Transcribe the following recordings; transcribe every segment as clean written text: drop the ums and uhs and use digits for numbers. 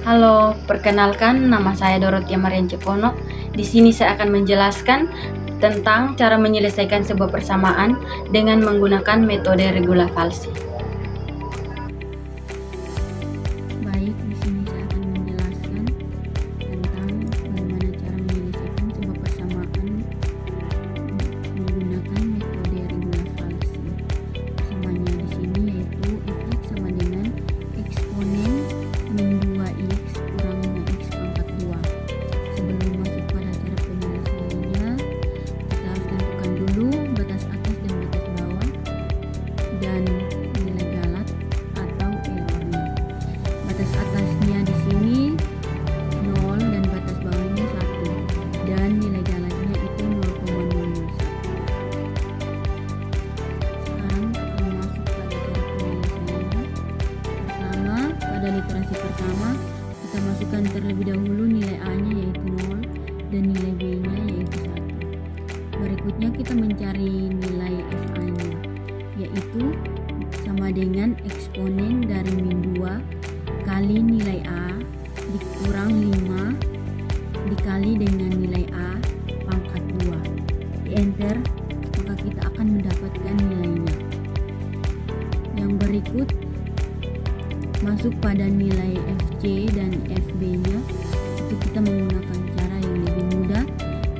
Halo, perkenalkan nama saya Dorothea Marian Cepono. Di sini saya akan menjelaskan tentang cara menyelesaikan sebuah persamaan dengan menggunakan metode regula falsi. Baik, di sini saya akan menjelaskan tentang bagaimana cara menyelesaikan sebuah persamaan menggunakan metode regula falsi. Persamaannya di sini yaitu fx sama dengan eksponen min 2x kurang 5x pangkat 2. Sebelum masuk pada cara penyelesaiannya, kita harus tentukan dulu batas atas dan batas bawah dan nilai galat atau errornya. Batas atasnya di sini 0 dan batas bawahnya 1 dan nilai galatnya itu 0,01. Sekarang kita masuk pada cara penyelesaiannya. Pertama, pada literasi pertama kita masukkan terlebih dahulu nilai A-nya yaitu 0 dan nilai B-nya yaitu 1. Berikutnya kita mencari nilai FA-nya yaitu sama dengan eksponen dari min 2 kali nilai A dikurang 5 dikali dengan nilai A pangkat 2. Di enter, maka kita akan mendapatkan nilainya. Yang berikut masuk pada nilai FC dan FB-nya, itu kita menggunakan cara yang lebih mudah,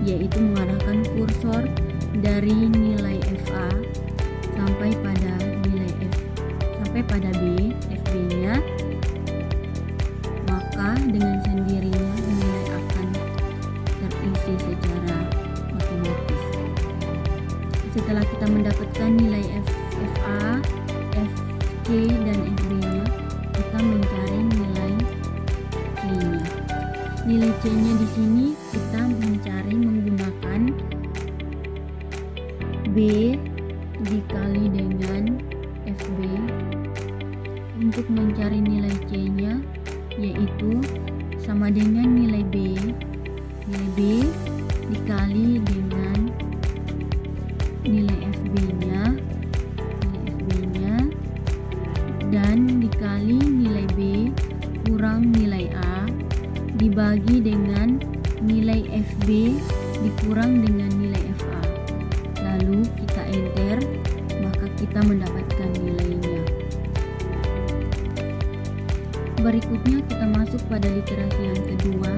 yaitu mengarahkan kursor dari nilai FA sampai pada B, FB-nya, maka dengan sendirinya nilai akan terisi secara otomatis. Setelah kita mendapatkan nilai FA, FC dan FB-nya, kita mencari nilai C-nya. Nilai C-nya di sini kita mencari menggunakan B dikali dengan FB. Untuk mencari nilai C-nya yaitu sama dengan nilai B dikali dengan nilai FB-nya dan dikali nilai B kurang nilai A dibagi dengan nilai FB dikurang dengan nilai FA. Lalu kita enter, maka kita mendapatkan nilainya. Berikutnya kita masuk pada literasi yang kedua,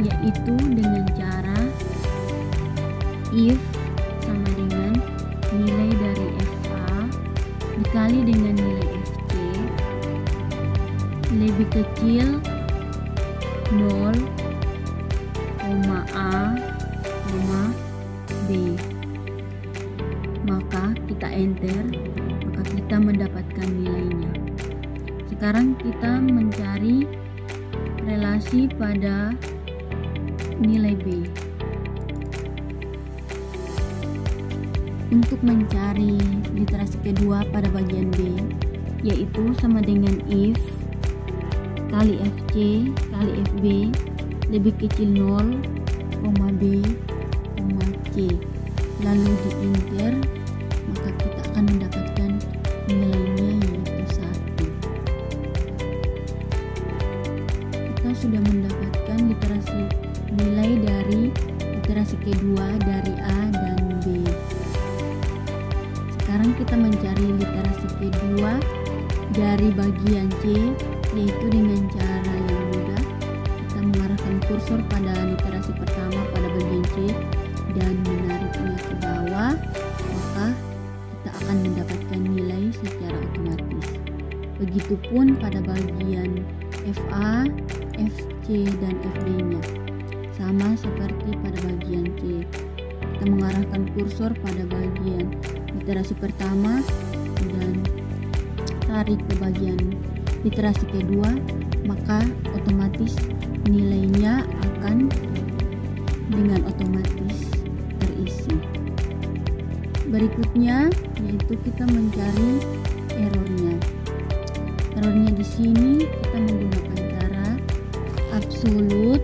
yaitu dengan cara if sama dengan nilai dari FA dikali dengan nilai FC lebih kecil 0, A, B. Maka kita enter, maka kita mendapatkan nilainya. Sekarang kita mencari relasi pada nilai B. Untuk mencari literasi kedua pada bagian B, yaitu sama dengan if kali FC kali FB lebih kecil 0, B, C. Lalu di enter, maka kita akan mendapatkan nilainya yaitu 1. Kita sudah mendapatkan nilai dari literasi kedua dari A dan B. Sekarang kita mencari literasi kedua dari bagian C, yaitu dengan cara yang mudah. Kita mengarahkan kursor pada literasi pertama pada bagian C dan menariknya ke bawah, maka kita akan mendapatkan nilai secara otomatis. Begitupun pada bagian FA, FC dan FB-nya, sama seperti pada bagian C. Kita mengarahkan kursor pada bagian literasi pertama dan tarik ke bagian literasi kedua, maka otomatis nilainya akan dengan otomatis terisi. Berikutnya yaitu kita mencari errornya. Errornya di sini kita menggunakan cara absolut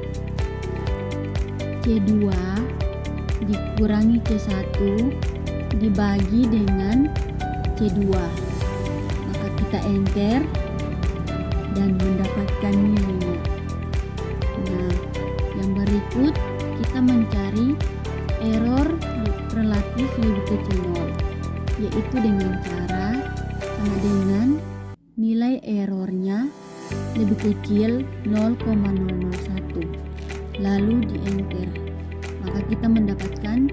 C2 dikurangi C1 dibagi dengan C2. Maka kita enter, dan mendapatkan nilainya. Nah, yang berikut kita mencari error relatif lebih kecil 0, yaitu dengan cara sama dengan nilai errornya lebih kecil 0,001, lalu di enter, maka kita mendapatkan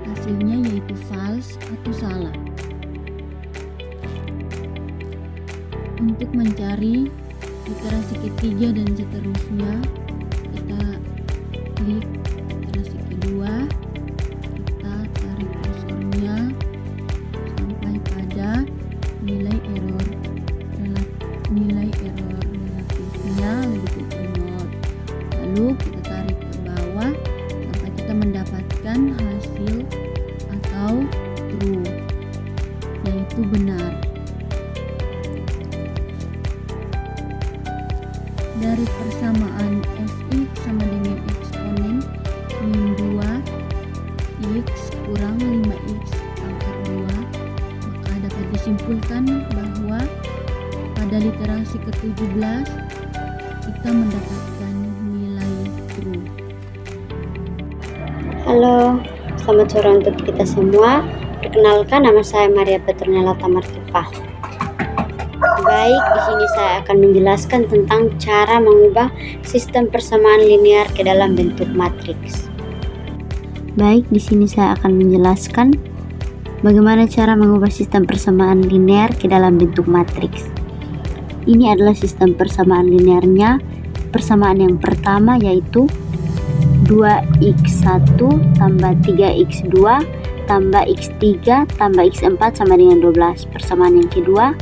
hasilnya yaitu false atau salah. Untuk mencari iterasi ketiga dan seterusnya, kita klik iterasi kedua, kita tarik kursornya sampai pada nilai error relatifnya lebih kecil 0, lalu kita tarik ke bawah sampai kita mendapatkan hasil atau true, yaitu benar. Dari persamaan fx sama dengan eksponen min 2 x kurang 5x pangkat 2, maka dapat disimpulkan bahwa pada literasi ke-17 kita mendapatkan nilai true. Halo, selamat sore untuk kita semua. Perkenalkan, nama saya Maria Petronella Tamartupah. Baik, di sini saya akan menjelaskan tentang cara mengubah sistem persamaan linear ke dalam bentuk matriks. Baik, di sini saya akan menjelaskan bagaimana cara mengubah sistem persamaan linear ke dalam bentuk matriks. Ini adalah sistem persamaan linearnya. Persamaan yang pertama yaitu 2x1 tambah 3x2 tambah x3 tambah x4 sama dengan 12. Persamaan yang kedua,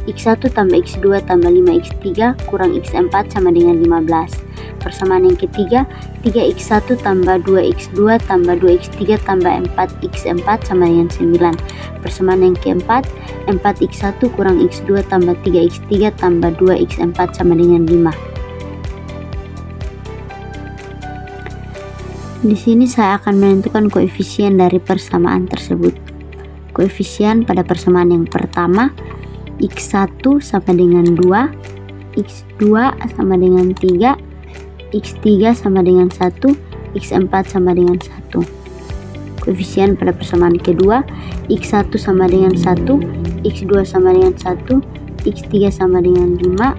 x1 tambah x2 tambah 5x3 kurang x4 sama dengan 15. Persamaan yang ketiga, 3x1 tambah 2x2 tambah 2x3 tambah 4x4 sama dengan 9. Persamaan yang keempat, 4x1 kurang x2 tambah 3x3 tambah 2x4 sama dengan 5. Di sini saya akan menentukan koefisien dari persamaan tersebut. Koefisien pada persamaan yang pertama, x1 sama dengan 2, x2 sama dengan 3, x3 sama dengan 1, x4 sama dengan 1. Koefisien pada persamaan kedua, x1 sama dengan 1, x2 sama dengan 1, x3 sama dengan 5,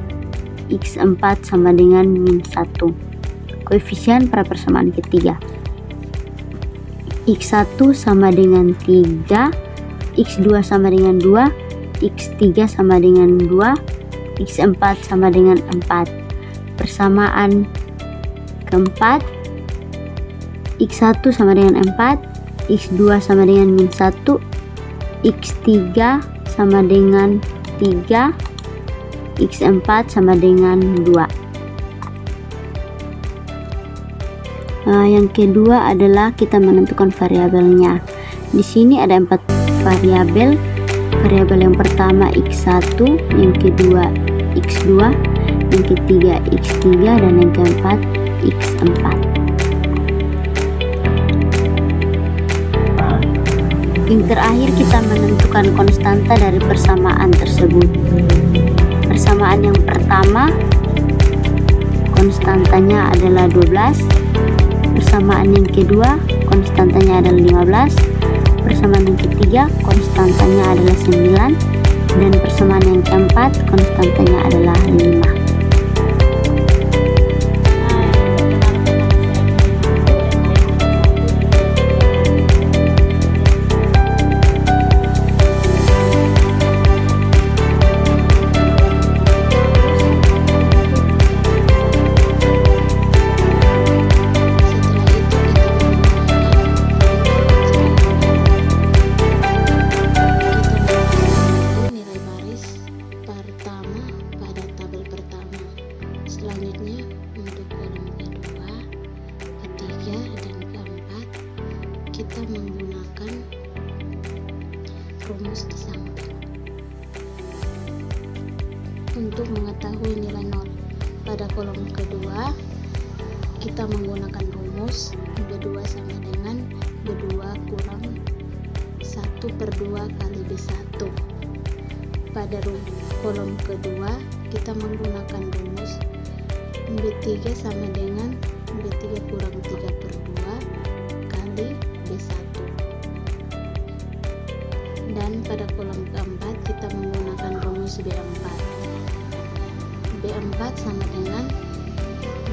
x4 sama dengan min 1. Koefisien pada persamaan ketiga, x1 sama dengan 3, x2 sama dengan 2, x3 sama dengan 2, x4 sama dengan 4. Persamaan keempat, x1 sama dengan 4, x2 sama dengan min 1, x3 sama dengan 3, x4 sama dengan 2. Yang kedua adalah kita menentukan variabelnya. Di sini ada 4 variabel. Variabel yang pertama x1, yang kedua x2, yang ketiga x3, dan yang keempat x4. Yang terakhir kita menentukan konstanta dari persamaan tersebut. Persamaan yang pertama konstantanya adalah 12. Persamaan yang kedua konstantanya adalah 15. Persamaan yang ketiga konstantanya adalah 9, dan persamaan yang keempat konstantanya adalah 5. Selanjutnya untuk kolom kedua, ketiga, dan keempat kita menggunakan rumus di samping. Untuk mengetahui nilai 0 pada kolom kedua, kita menggunakan rumus B2 sama dengan B2 kurang 1/2 kali B1. pada kolom kedua kita menggunakan rumus B3 sama dengan B3 kurang 3/2 kali B1. Dan pada kolom keempat kita menggunakan rumus B4. B4 sama dengan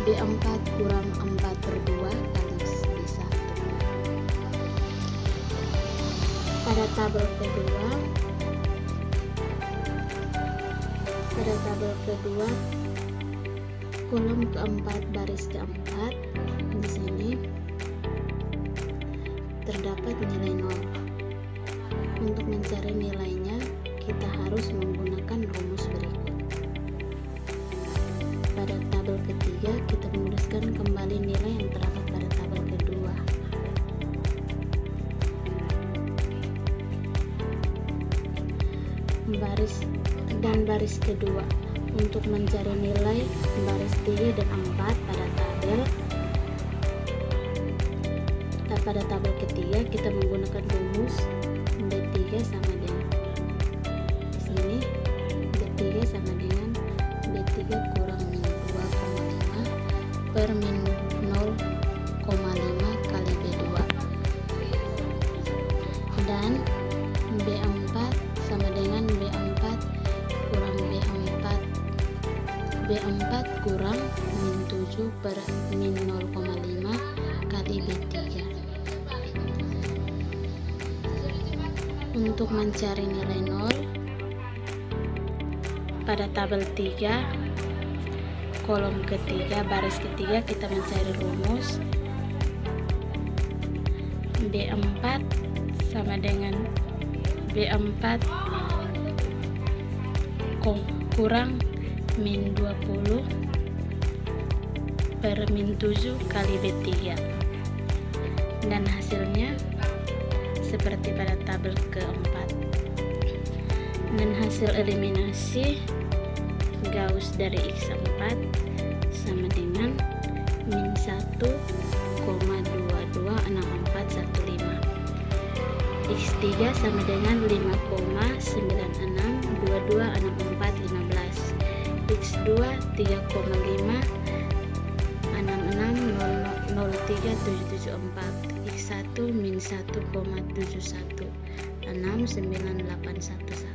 B4 kurang 4/2 kali B1. Pada tabel kedua kolom keempat baris keempat di sini terdapat nilai 0. Untuk mencari nilainya kita harus menggunakan rumus berikut. Pada tabel ketiga kita menuliskan kembali nilai yang terdapat pada tabel kedua. Baris kedua untuk mencari nilai baris 3 dan 4 pada tabel ketiga kita menggunakan rumus B3 sama dengan di sini B3 sama dengan B3 kurang min 2,5 per min 0,5 kali B2, dan B4 sama dengan B4 kurang B4 kurang min 7 per min 0,5 kali B3. Untuk mencari nilai 0 pada tabel 3 kolom ketiga baris ketiga kita mencari rumus B4 sama dengan B4 kurang min 20 per min 7 kali B3, dan hasilnya seperti pada tabel keempat. Dan hasil eliminasi Gauss dari X4 sama dengan min 1,226415. X3 sama dengan 5,96226415. X2 3,566037774. X1 min 1,716981.